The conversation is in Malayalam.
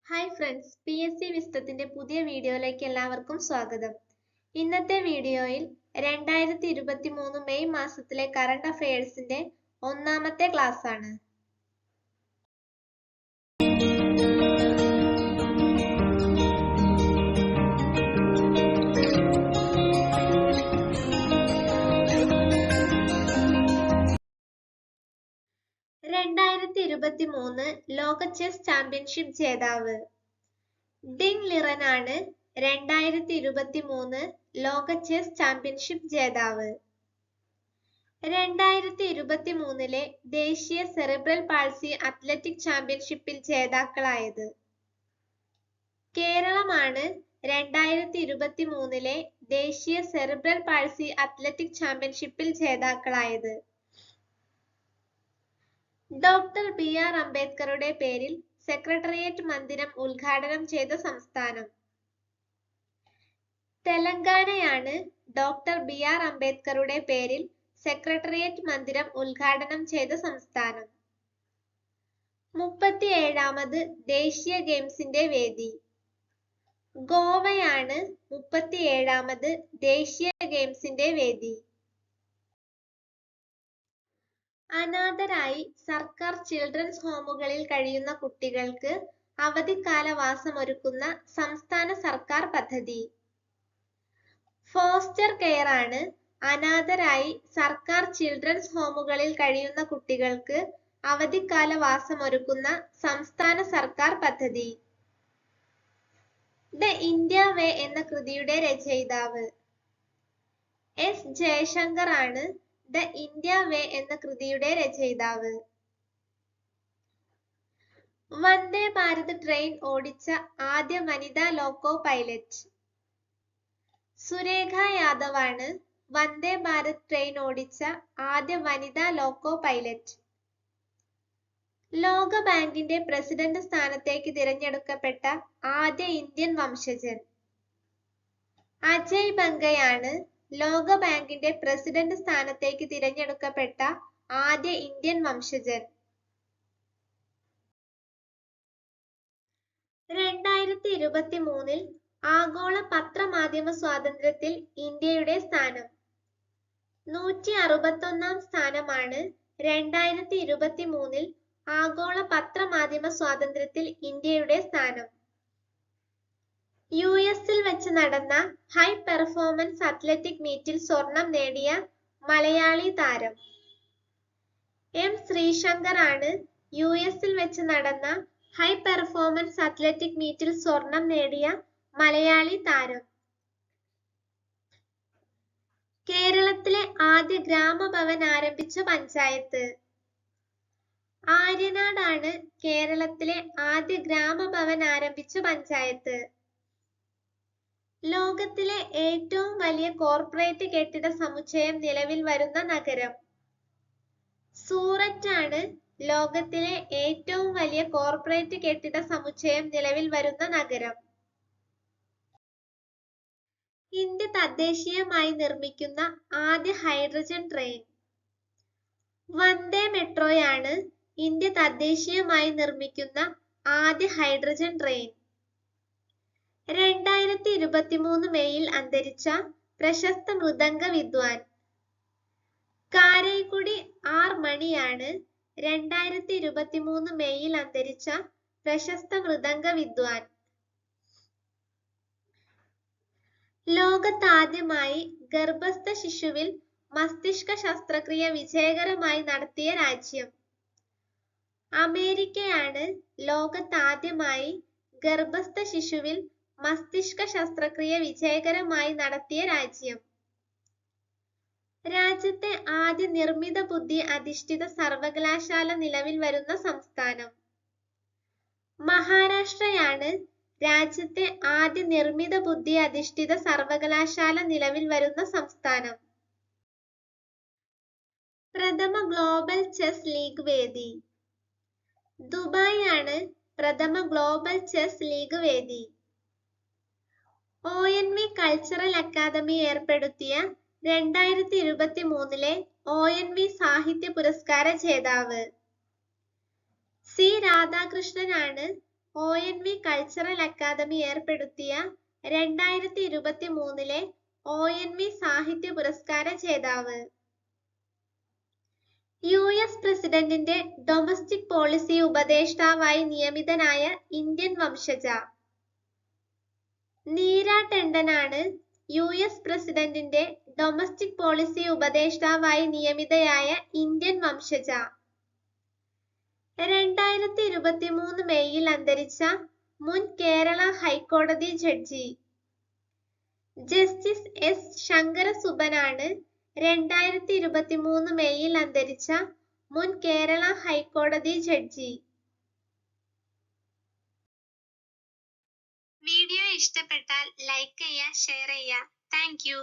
ഹായ് ഫ്രണ്ട്സ്, PSC വിസ്തത്തിന്റെ പുതിയ വീഡിയോയിലേക്ക് എല്ലാവർക്കും സ്വാഗതം. ഇന്നത്തെ വീഡിയോയിൽ 2023 മെയ് മാസത്തിലെ കറണ്ട് അഫയേഴ്സിന്റെ ഒന്നാമത്തെ ക്ലാസ് ആണ്. ലോക ചെസ് ചാമ്പ്യൻഷിപ്പ് ജേതാവ് ഡിങ് ലിറൻ ആണ് 2023 ലോക ചെസ് ചാമ്പ്യൻഷിപ്പ് ജേതാവ്. 2023 ദേശീയ സെറിബ്രൽ പാൾസി അത്ലറ്റിക് ചാമ്പ്യൻഷിപ്പിൽ ജേതാക്കളായത് കേരളമാണ് 2023 ദേശീയ സെറിബ്രൽ പാൾസി അത്ലറ്റിക് ചാമ്പ്യൻഷിപ്പിൽ ജേതാക്കളായത്. ഡോക്ടർ BR അംബേദ്കറുടെ പേരിൽ സെക്രട്ടേറിയറ്റ് മന്ദിരം ഉദ്ഘാടനം ചെയ്ത സംസ്ഥാനം തെലങ്കാനയാണ്. ഡോക്ടർ BR അംബേദ്കറുടെ പേരിൽ സെക്രട്ടേറിയറ്റ് മന്ദിരം ഉദ്ഘാടനം ചെയ്ത സംസ്ഥാനം 37ാമത് ദേശീയ ഗെയിംസിന്റെ വേദി ഗോവയാണ്. 37ാമത് ദേശീയ ഗെയിംസിന്റെ വേദി. അനാഥരായി സർക്കാർ ചിൽഡ്രൻസ് ഹോമുകളിൽ കഴിയുന്ന കുട്ടികൾക്ക് അവധിക്കാല വാസമൊരുക്കുന്ന സംസ്ഥാന സർക്കാർ പദ്ധതി ഫോസ്റ്റർ കെയർ ആണ്. അനാഥരായി സർക്കാർ ചിൽഡ്രൻസ് ഹോമുകളിൽ കഴിയുന്ന കുട്ടികൾക്ക് അവധിക്കാല വാസമൊരുക്കുന്ന സംസ്ഥാന സർക്കാർ പദ്ധതി. ദ ഇന്ത്യ വേ എന്ന കൃതിയുടെ രചയിതാവ് S. ജയശങ്കർ ആണ്. ദ ഇന്ത്യ വേ എന്ന കൃതിയുടെ രചയിതാവ്. വന്ദേ ഭാരത് ട്രെയിൻ ഓടിച്ച ആദ്യ വനിതാ ലോക്കോ പൈലറ്റ് സുരേഖ യാദവ് ആണ്. വന്ദേ ഭാരത് ട്രെയിൻ ഓടിച്ച ആദ്യ വനിതാ ലോക്കോ പൈലറ്റ്. ലോക ബാങ്കിന്റെ പ്രസിഡന്റ് സ്ഥാനത്തേക്ക് തിരഞ്ഞെടുക്കപ്പെട്ട ആദ്യ ഇന്ത്യൻ വംശജൻ അജയ് ബംഗയാണ്. ലോക ബാങ്കിന്റെ പ്രസിഡന്റ് സ്ഥാനത്തേക്ക് തിരഞ്ഞെടുക്കപ്പെട്ട ആദ്യ ഇന്ത്യൻ വംശജൻ. 2023 ആഗോള പത്രമാധ്യമ സ്വാതന്ത്ര്യത്തിൽ ഇന്ത്യയുടെ സ്ഥാനം 161ാം സ്ഥാനമാണ്. 2023 ആഗോള പത്രമാധ്യമ സ്വാതന്ത്ര്യത്തിൽ ഇന്ത്യയുടെ സ്ഥാനം. US-ൽ വെച്ച് നടന്ന ഹൈ പെർഫോമൻസ് അത്ലറ്റിക് മീറ്റിൽ സ്വർണം നേടിയ മലയാളി താരം M. ശ്രീശങ്കർ ആണ്. US-ൽ വെച്ച് നടന്ന ഹൈ പെർഫോമൻസ് അത്ലറ്റിക് മീറ്റിൽ സ്വർണം നേടിയ മലയാളി താരം. കേരളത്തിലെ ആദ്യ ഗ്രാമഭവൻ ആരംഭിച്ച പഞ്ചായത്ത് ആര്യനാടാണ്. കേരളത്തിലെ ആദ്യ ഗ്രാമഭവൻ ആരംഭിച്ച പഞ്ചായത്ത്. ലോകത്തിലെ ഏറ്റവും വലിയ കോർപ്പറേറ്റ് കെട്ടിട സമുച്ചയം നിലവിൽ വരുന്ന നഗരം സൂററ്റ് ആണ്. ലോകത്തിലെ ഏറ്റവും വലിയ കോർപ്പറേറ്റ് കെട്ടിട സമുച്ചയം നിലവിൽ വരുന്ന നഗരം. ഇന്ത്യ തദ്ദേശീയമായി നിർമ്മിക്കുന്ന ആദ്യ ഹൈഡ്രജൻ ട്രെയിൻ വന്ദേ മെട്രോയാണ്. ഇന്ത്യ തദ്ദേശീയമായി നിർമ്മിക്കുന്ന ആദ്യ ഹൈഡ്രജൻ ട്രെയിൻ. 2023 മെയ്യിൽ അന്തരിച്ച പ്രശസ്ത മൃദംഗ വിദ്വാൻ കാരൈക്കുടി R. മണിയാണ്. 2023 മെയ്യിൽ അന്തരിച്ച പ്രശസ്ത മൃദംഗ വിദ്വാൻ. ലോകത്താദ്യമായി ഗർഭസ്ഥ ശിശുവിൽ മസ്തിഷ്ക ശസ്ത്രക്രിയ വിജയകരമായി നടത്തിയ രാജ്യം അമേരിക്കയാണ്. ലോകത്താദ്യമായി ഗർഭസ്ഥ ശിശുവിൽ മസ്തിഷ്ക ശസ്ത്രക്രിയ വിജയകരമായി നടത്തിയ രാജ്യം. രാജ്യത്തെ ആദ്യ നിർമ്മിത ബുദ്ധി അധിഷ്ഠിത സർവകലാശാല നിലവിൽ വരുന്ന സംസ്ഥാനം മഹാരാഷ്ട്രയാണ്. രാജ്യത്തെ ആദ്യ നിർമ്മിത ബുദ്ധി അധിഷ്ഠിത സർവകലാശാല നിലവിൽ വരുന്ന സംസ്ഥാനം. പ്രഥമ ഗ്ലോബൽ ചെസ് ലീഗ് വേദി ദുബായ് ആണ്. പ്രഥമ ഗ്ലോബൽ ചെസ് ലീഗ് വേദി. ONV കൾച്ചറൽ അക്കാദമി ഏർപ്പെടുത്തിയ 2023 ONV സാഹിത്യ പുരസ്കാര ജേതാവ് C. രാധാകൃഷ്ണനാണ്. ONV കൾച്ചറൽ അക്കാദമി ഏർപ്പെടുത്തിയ 2023 ONV സാഹിത്യ പുരസ്കാര ജേതാവ്. US പ്രസിഡന്റിന്റെ ഡൊമസ്റ്റിക് പോളിസി ഉപദേഷ്ടാവായി നിയമിതനായ ഇന്ത്യൻ വംശജ. നീര ടണ്ടനാണ് US പ്രസിഡന്റിന്റെ ഡൊമസ്റ്റിക് പോളിസി ഉപദേഷ്ടാവായി നിയമിതയായ ഇന്ത്യൻ വംശജ. 2023 മെയ്യിൽ അന്തരിച്ച മുൻ കേരള ഹൈക്കോടതി ജഡ്ജി. Justice S. ശങ്കരസുബനാണ് 2023 മെയ്യിൽ അന്തരിച്ച മുൻ കേരള ഹൈക്കോടതി ജഡ്ജി. വീഡിയോ ഇഷ്ടപ്പെട്ടാൽ ലൈക്ക് ചെയ്യുക, ഷെയർ ചെയ്യുക. Thank you.